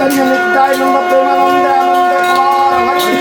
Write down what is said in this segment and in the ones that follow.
Chaitanya Nityanand Premanand Anand Kumar Hari.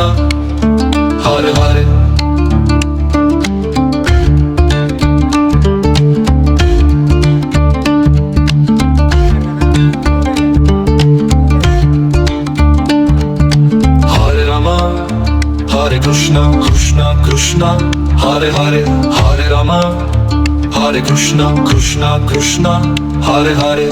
Krishna, Hare Hare. Hare Rama, Hare Krishna, Krishna Krishna, Hare Hare, Hare Rama, Hare Krishna, Krishna Krishna, Hare Hare.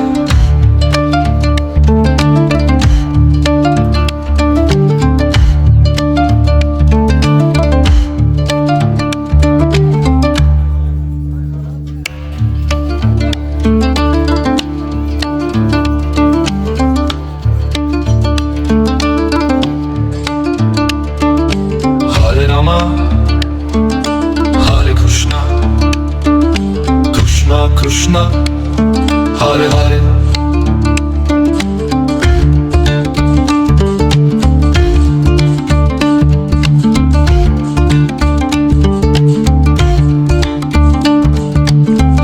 Hare Rama, Hare Krishna, Krishna Krishna, Hare Hare.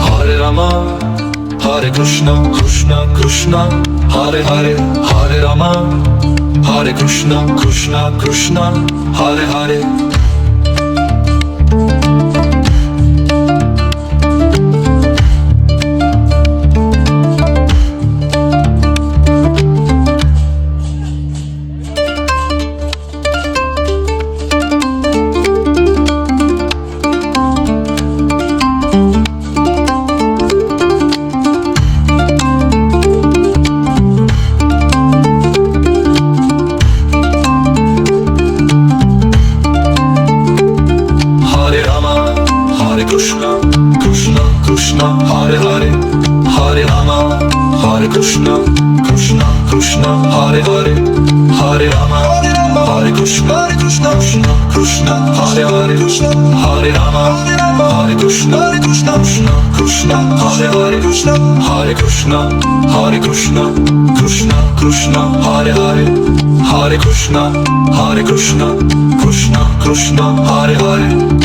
Hare Rama, Hare Krishna, Krishna Krishna, Hare Hare, Hare Rama, Hare Krishna, Krishna Krishna, Hare Hare. Hare Rama, Hare Krishna, Krishna Krishna, Hare Hare, Hare Rama, Hare Krishna, Krishna Krishna, Hare Hare, Hare Rama, Hare Krishna, Krishna Krishna, Hare Hare, Hare Rama, Hare Krishna, Krishna Krishna, Hare Hare, Hare Krishna, Hare Krishna, Krishna Krishna, Hare Hare, Hare Krishna, Hare Krishna, Krishna Krishna, Hare Hare.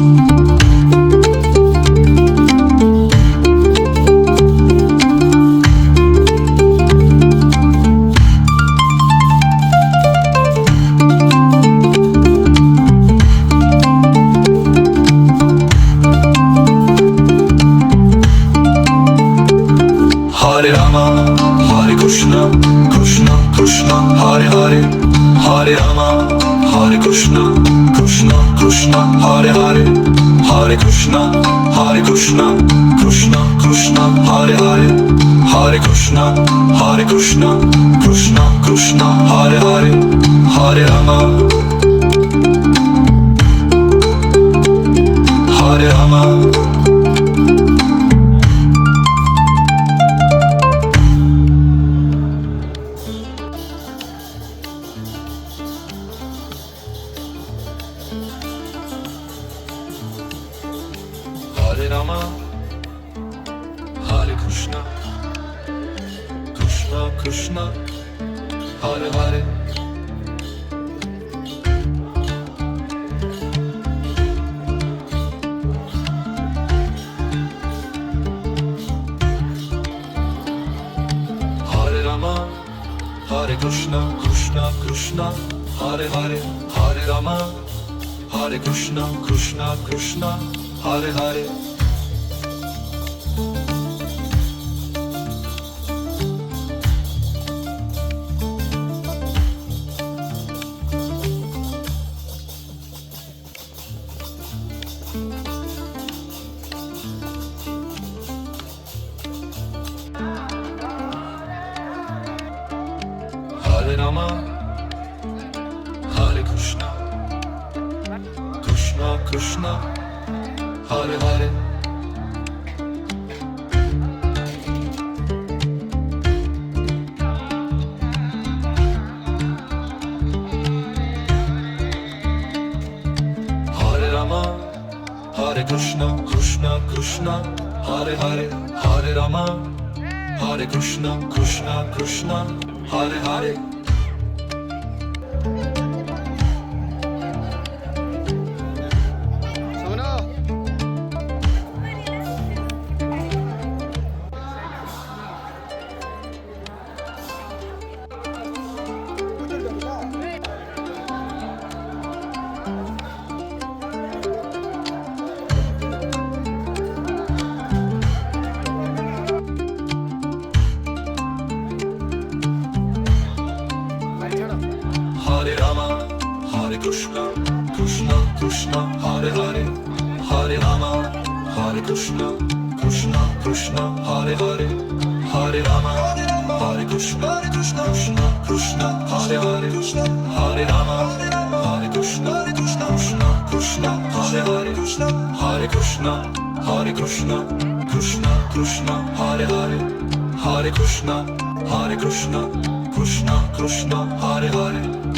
Hare Rama, Hare Krishna, Krishna Krishna, Hare Hare, Hare Rama, Hare Krishna, Krishna Krishna, Hare Hare, Hare Krishna, Hare Krishna, Krishna Krishna, Hare Hare, Hare Krishna, Hare Krishna, Krishna Krishna, Hare Hare, Hare Rama, Hare Rama. Hare Rama, Hare Krishna, Krishna Krishna, Hare Hare. Hare Rama, Hare Krishna, Krishna Krishna, Hare Hare, Hare Rama, Hare Krishna, Krishna Krishna, Hare Hare. Hare Rama, Hare Krishna, Krishna Krishna, Hare Hare. Hare Rama, Hare Krishna, Krishna Krishna, Hare Hare, Hare Rama, Hare Krishna, Krishna Krishna, Hare Hare. Hare Krishna, Krishna Krishna, Hare Hare, Hare Rama, Hare Krishna, Krishna Krishna, Hare Hare, Hare Rama, Hare Krishna, Krishna Krishna, Hare Hare, Hare Rama, Hare Krishna, Krishna Krishna, Hare Hare, Hare Krishna, Hare Krishna, Krishna Krishna, Hare Hare, Hare Krishna, Hare Krishna, Krishna Krishna, Hare Hare.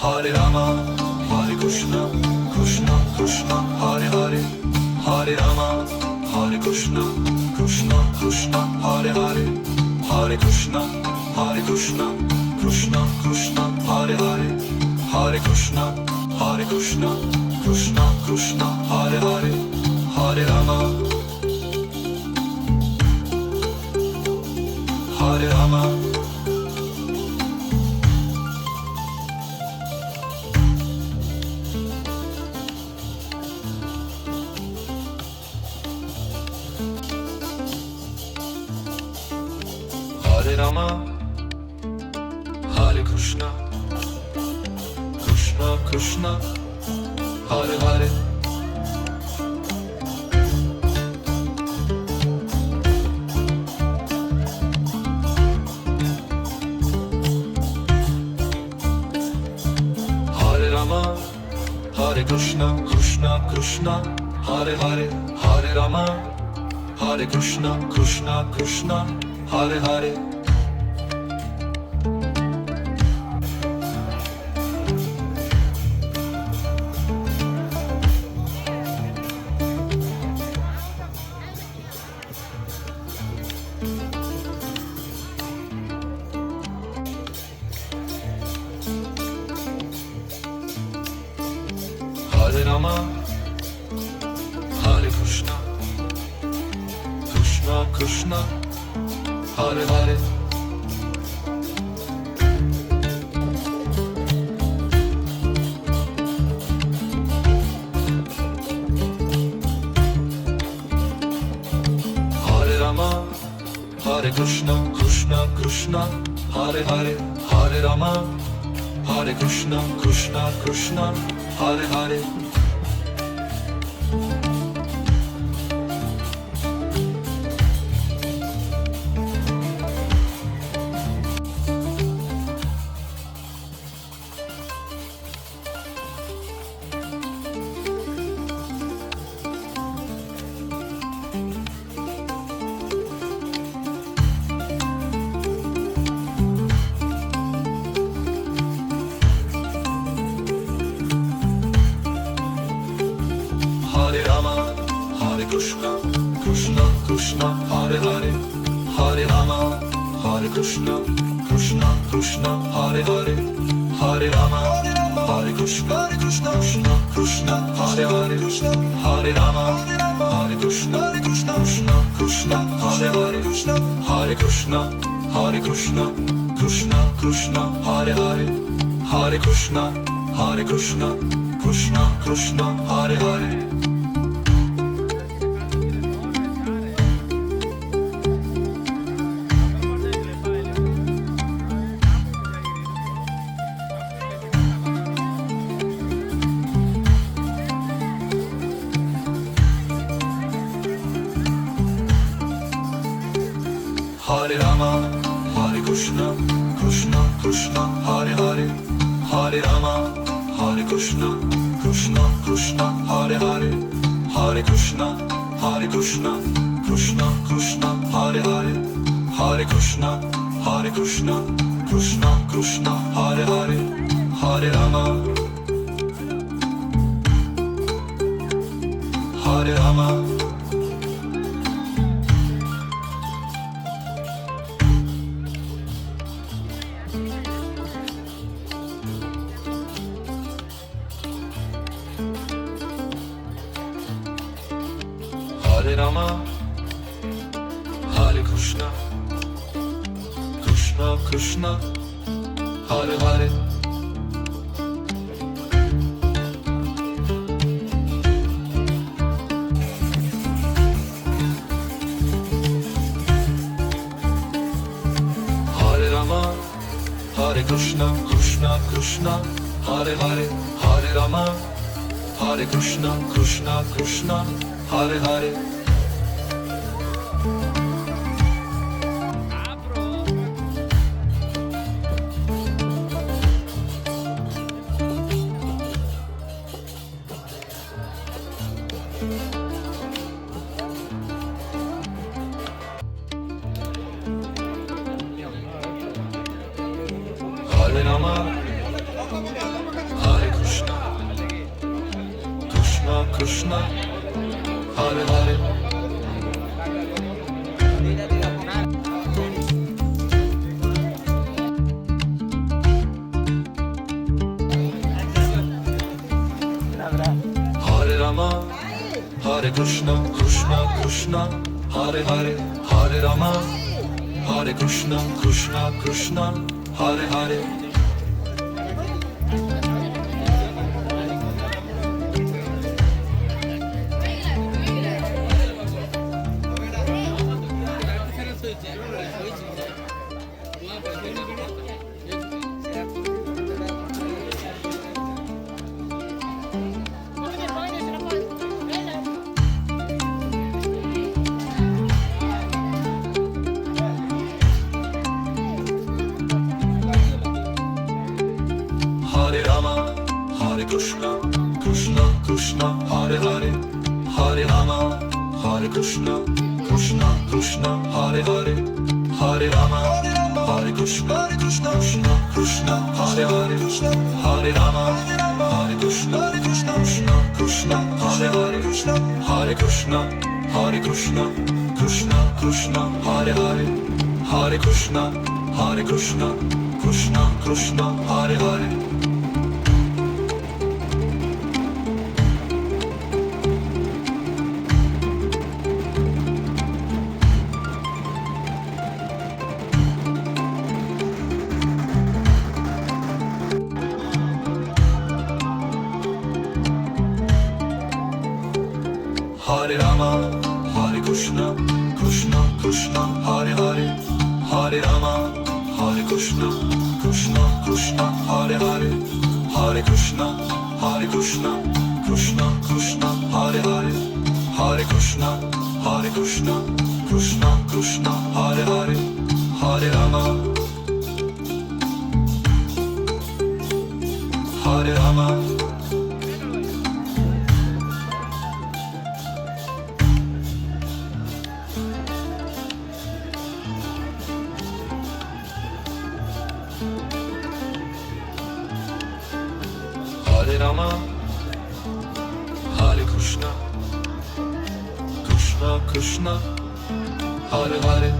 Hare Rama, Hare Krishna, Krishna Krishna, Hare Hare, Hare Rama, Hare Krishna, Krishna Krishna, Hare Hare, Hare Krishna, Hare Krishna, Krishna Krishna, Hare Hare, Hare Krishna, Hare Krishna, Krishna Krishna, Hare Hare, Hare Rama, Hare Rama. Hare Rama, Hare Krishna, Krishna Krishna, Hare Hare. Hare Rama, Hare Krishna, Krishna Krishna, Hare Hare, Hare Rama, Hare Krishna, Krishna Krishna, Hare Hare. Hare Rama, Hare Krishna, Krishna Krishna, Hare Hare. Hare Rama, Hare Krishna, Krishna Krishna, Hare Hare, Hare Rama, Hare Krishna, Krishna Krishna, Hare Hare. Hare Rama, Hare Krishna, Krishna Krishna, Hare Hare, Hare Rama, Hare Krishna, Krishna Krishna, Hare Hare, Hare Rama, Hare Krishna, Krishna Krishna, Hare Hare, Hare Rama, Hare Krishna, Krishna Krishna, Hare Hare, Hare Krishna, Hare Krishna, Krishna Krishna, Hare Hare, Hare Krishna, Hare Krishna, Krishna Krishna, Hare Hare. Hare Rama, Hare Krishna, Krishna Krishna, Hare Hare, Hare Rama, Hare Krishna, Krishna Krishna, Hare Hare, Hare Krishna, Hare Krishna, Krishna Krishna, Hare Hare, Hare Krishna, Hare Krishna, Krishna Krishna, Hare Hare, Hare Rama, Hare Rama. Hare Rama, Hare Krishna, Krishna Krishna Krishna Hare Hare Hare Rama Hare Krishna Krishna Krishna Hare Hare Hare Rama Hare Krishna Krishna Krishna Hare Hare Hare Rama Hare Krishna Krishna Krishna Hare Hare Hare Rama Hare Krishna Krishna Krishna Hare Hare Hare Rama Hare Krishna Krishna Krishna Hare Hare Hare Rama Hare Krishna Krishna Krishna Hare Hare Hare Rama Hare Krishna Krishna Krishna Hare Hare Hare Rama Hare Krishna Krishna Krishna Hare Hare Hare Rama Hare Krishna Krishna Krishna Hare Hare Hare Krishna Hare Krishna Krishna Krishna Hare Hare Hare Krishna Hare Krishna Krishna Krishna Hare Hare Hare Rama Hare Krishna Krishna Krishna Hare Hare Hare Rama Hare Krishna Krishna Krishna Hare Hare Hare Krishna Hare Krishna Krishna Krishna Hare Hare Hare Krishna Hare Krishna Krishna Krishna Hare Hare Hare Rama Hare Rama Hare Rama Hare Krishna Krishna Krishna Hare Hare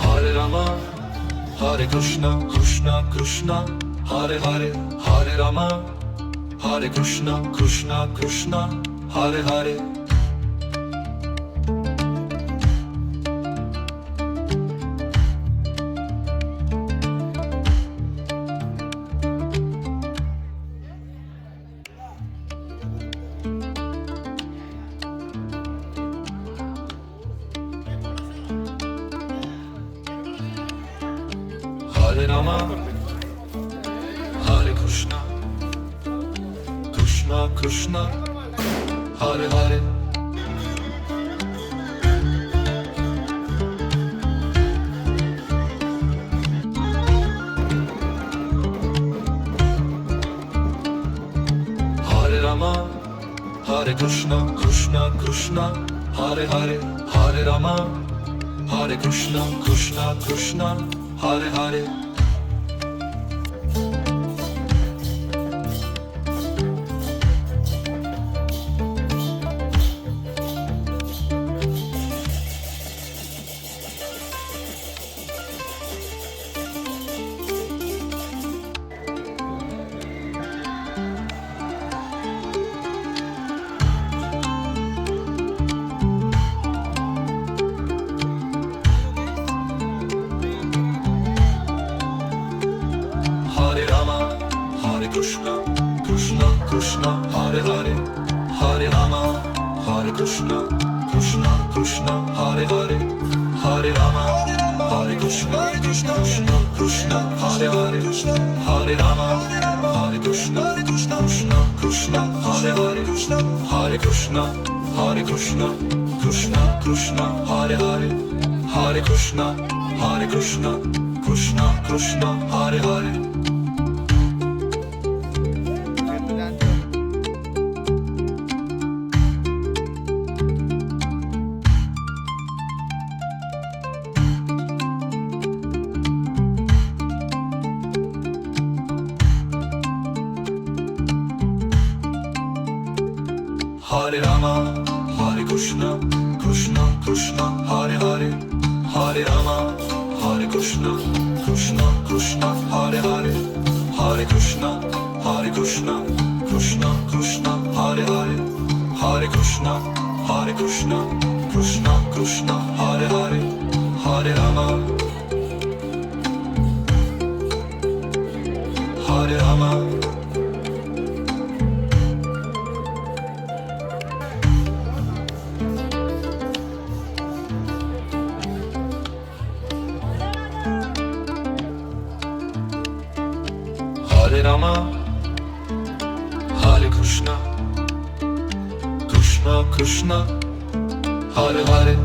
Hare Rama Hare Krishna Krishna Krishna Hare Hare Hare Rama Hare Krishna Krishna Krishna Hare Hare Hare Rama Hare Krishna Krishna Krishna Hare Hare Hare Rama Hare Krishna Krishna Krishna Hare Hare Hare Rama Hare Krishna Krishna Krishna Hare Hare Krishna Hare Hare Hare Rama Hare Krishna Krishna Krishna Hare Hare Hare Rama Hare Krishna Krishna Krishna Hare Hare Hare Rama Hare Krishna Krishna Krishna Hare Hare Hare Krishna Hare Krishna Krishna Krishna Hare Hare Hare Krishna Hare Krishna Krishna Krishna Hare Hare Hare Rama, Hare Krishna, Krishna Krishna, Hare Hare, Hare Rama, Hare Krishna, Krishna Krishna, Hare Hare, Hare Krishna, Hare Krishna, Krishna Krishna, Hare Hare, Hare Krishna, Hare Krishna, Krishna Krishna, Hare Hare, Hare Rama, Hare Rama. Hare Rama, Hare Krishna, Krishna Krishna, Hare Hare.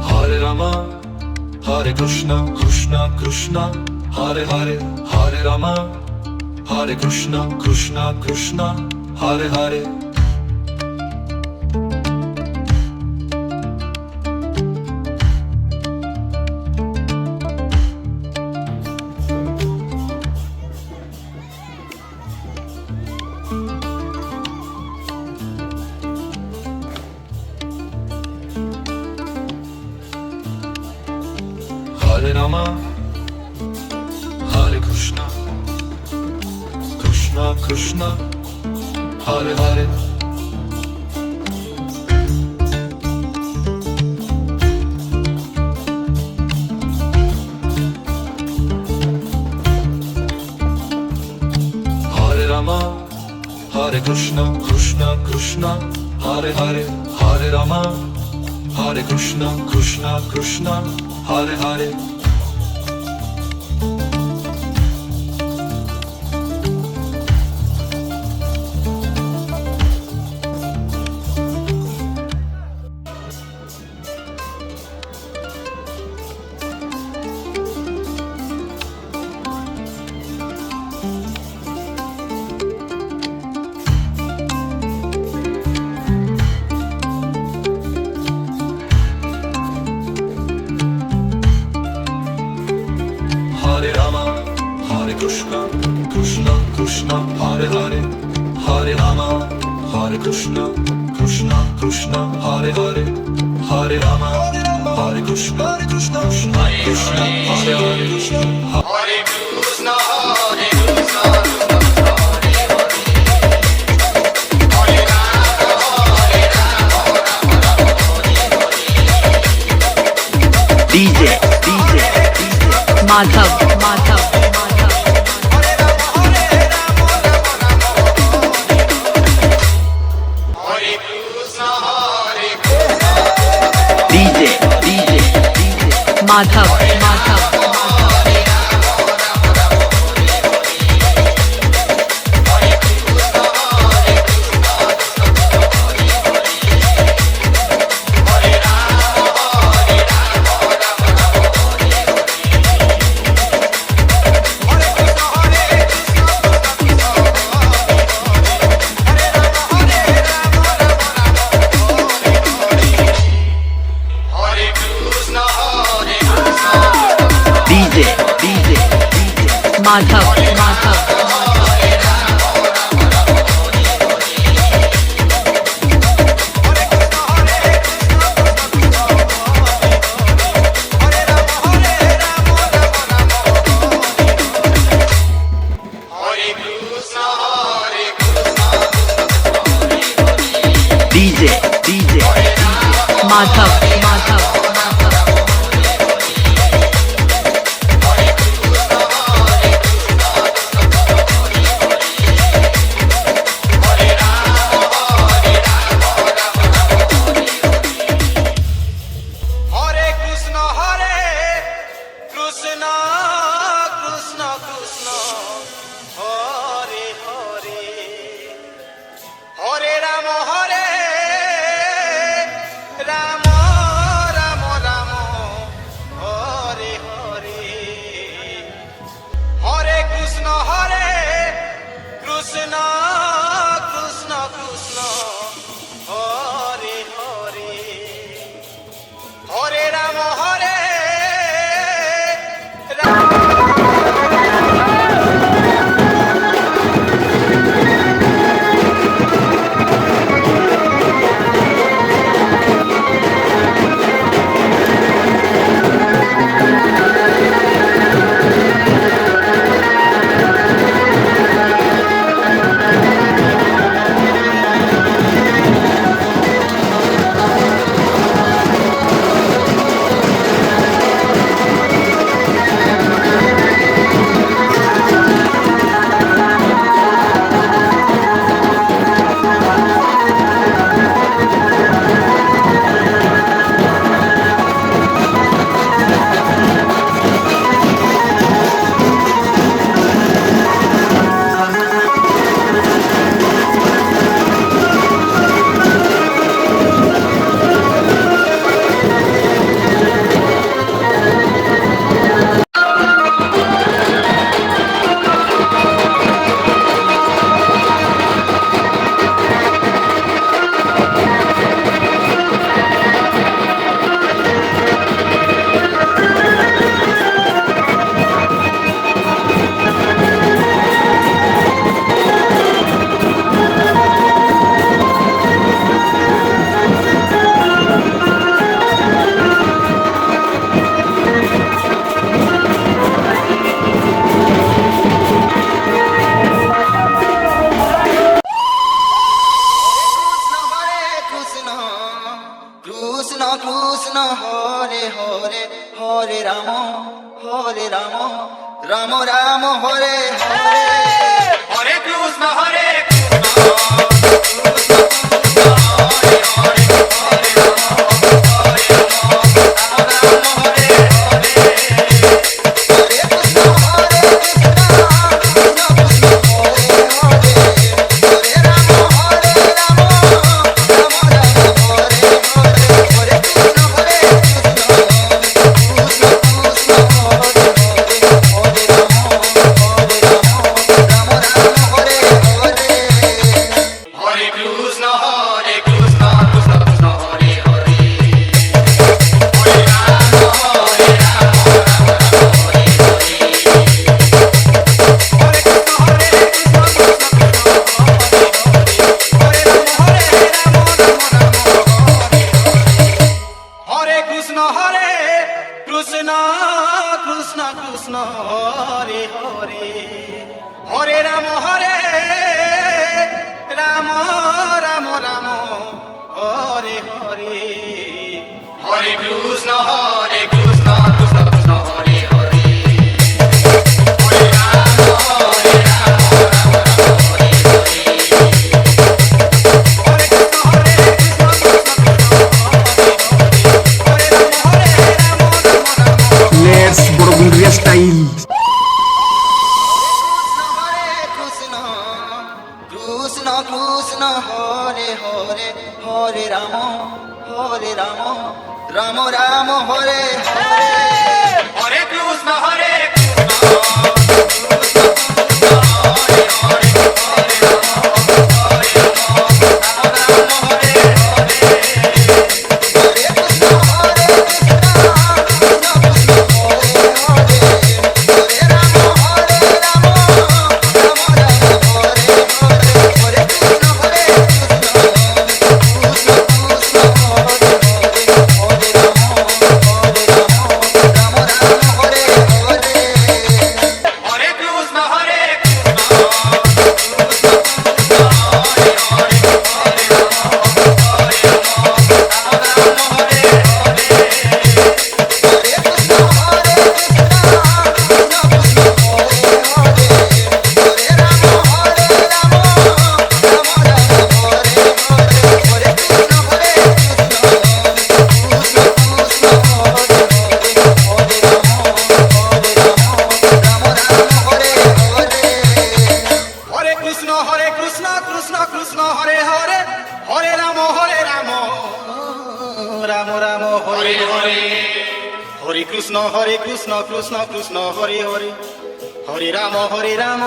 Hare Rama, Hare Krishna, Krishna Krishna, Hare Hare, Hare Rama, Hare Krishna, Krishna Krishna, Hare Hare. Hare Rama, Hare Krishna, Krishna Krishna, Hare Hare. Hare Rama, Hare Krishna, Krishna Krishna, Hare Hare, Hare Rama, Hare Krishna, Krishna Krishna, Hare Hare. Hare Rama, Hare Krishna, Krishna Krishna, Hare Hare, Hare Rama, Hare Krishna, Krishna Krishna, Hare Hare, Hare Rama, Hare Krishna, Krishna Krishna, Hare Hare, Hare Krishna, Hare Krishna, DJ Madhav DJ Madhav Madhav DJ Madhav Madhav Ram Ram Hare Hare Hare Krishna Hare Hare Ram Ram Ram Ram Hare Hare Hare Krishna Krishna Krishna Hare Hare Hare Ram Ram Hare Hare Hare Krishna Hare Krishna Hare Ram Let's Burgundia style. Krishna Hare Hare Hare Ram Ram Ram Hare Hare Hare Krishna Hare Hare Hare Hare Ram Ram Ram Hare Hare Hare Krishna Krishna Krishna Hare Hare Hare Ram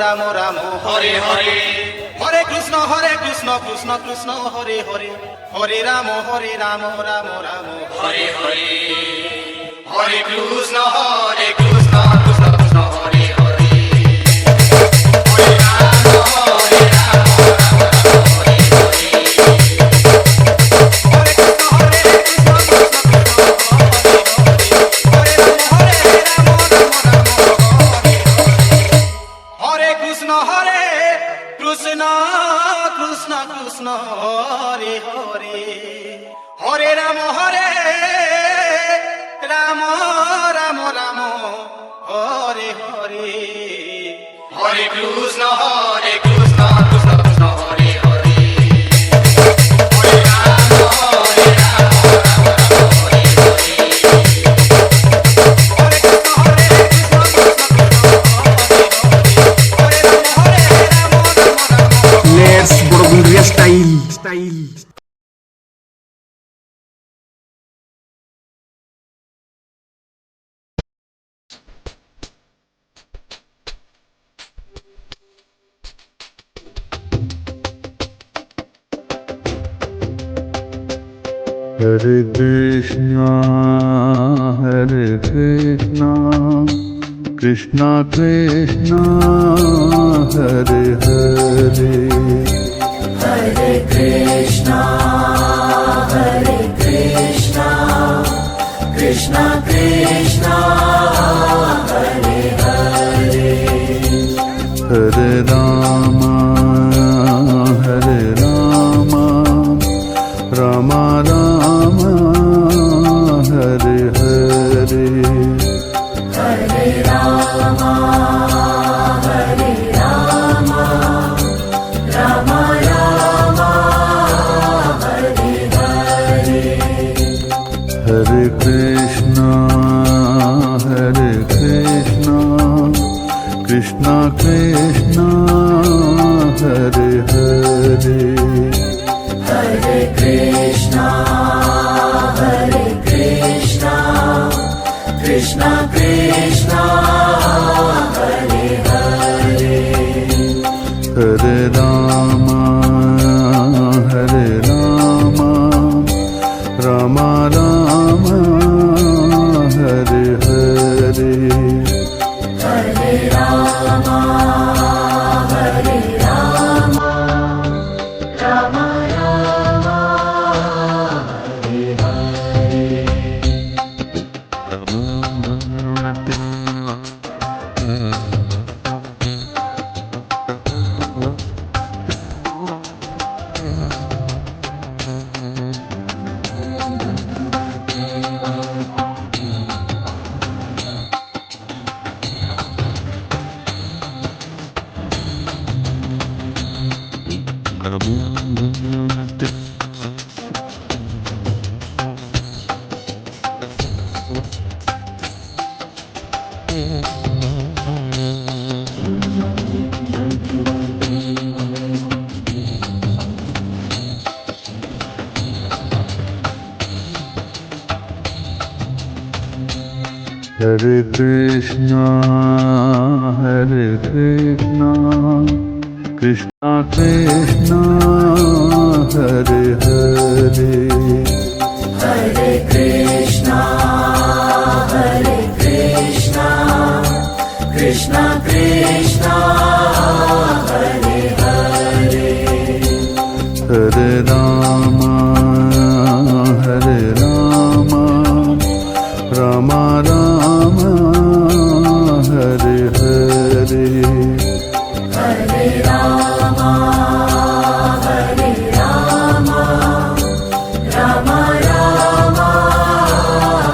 Ram Ram Hare Hare Hare Krishna Krishna Krishna Hare Hare Hare Ram Ram Ram Hare Hare Hare Krishna Krishna Krishna Hare Hare Hare Ram Hare Ram Hare Hare Hare Krishna Krishna Krishna Hare Hare Hare Ram Ram Ram Hare Hare Hare Krishna Krishna Krishna Hare Hare Hare Ram Ram Hare Hare Hare Krishna Hare Ram let's বড়গুন্ডরিয়া style style Hare Krishna, Krishna Krishna, Hare Hare, Hare Krishna, Krishna Krishna, Hare Hare, Hare Rama, Rama Rama, Hare Hare, Hare Rama, Rama Rama, Hare Hare, Hare Krishna, Krishna Krishna, Hare Hare, Hare Krishna, Krishna Krishna, Hare Hare, Hare Rama, Rama Rama, Hare Hare, Hare Rama, Rama Rama, Hare Hare. Hare Krishna, Krishna Krishna, Hare Hare, Hare Krishna, Krishna Krishna, Hare Hare, Hare Rama, Rama Rama, Hare Hare, Hare Rama, Rama Rama,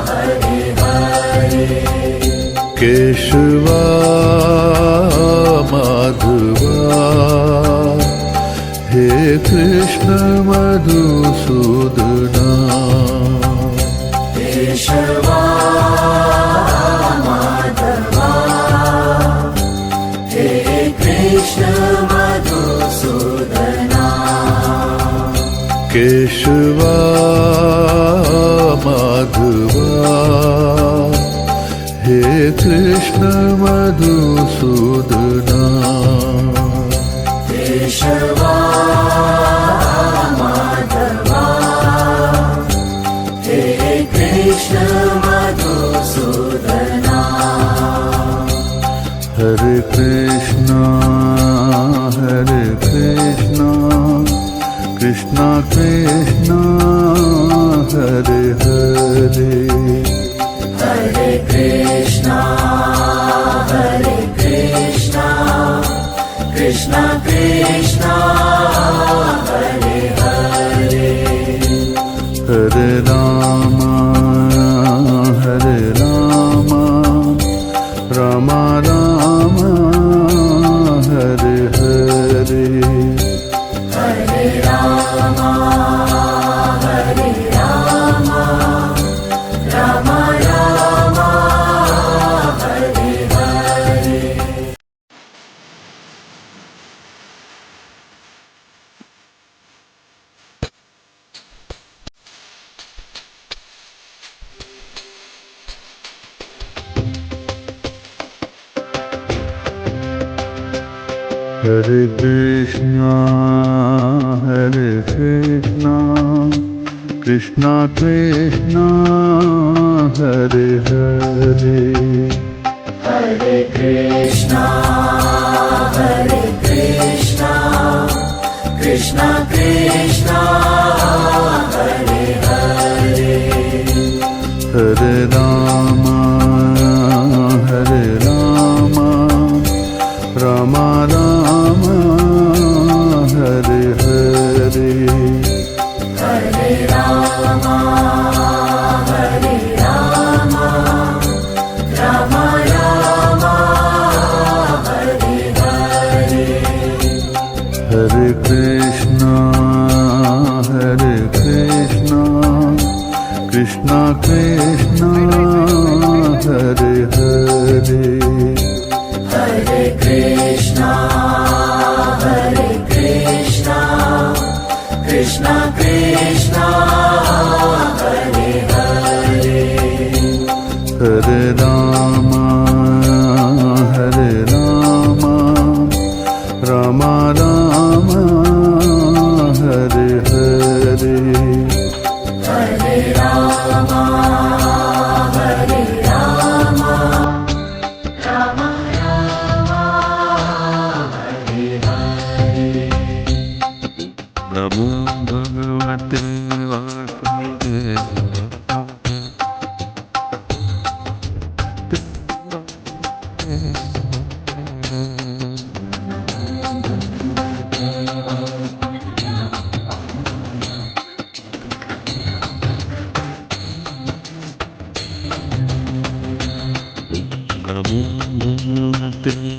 Hare Hare, Keshava Madhava, He Krishna Madhusudana, Keshava Madhava, He Krishna Madhusudana, Keshava Madhava हे कृष्ण मधुसूदना केशवा माधवा हे कृष्ण मधुसूदना हरे कृष्णा कृष्णा कृष्णा हरे हरे हरे कृष्णा कृष्णा कृष्णा हरे हरे हरे राम राम राम हरे हरे हरे राम राम राम हरे हरे हरे कृष्णा कृष्णा कृष्णा हरे हरे हरे कृष्णा कृष्णा कृष्णा हरे हरे हरे राम राम राम हरे हरे हरे राम राम राम हरे हरे हरे कृष्णा कृष्णा कृष्णा हरे हरे हरे कृष्णा कृष्णा कृष्णा हरे हरे हरे राम राम राम हरे हरे हरे राम राम राम हरे हरे नमो भगवते नमो भगवते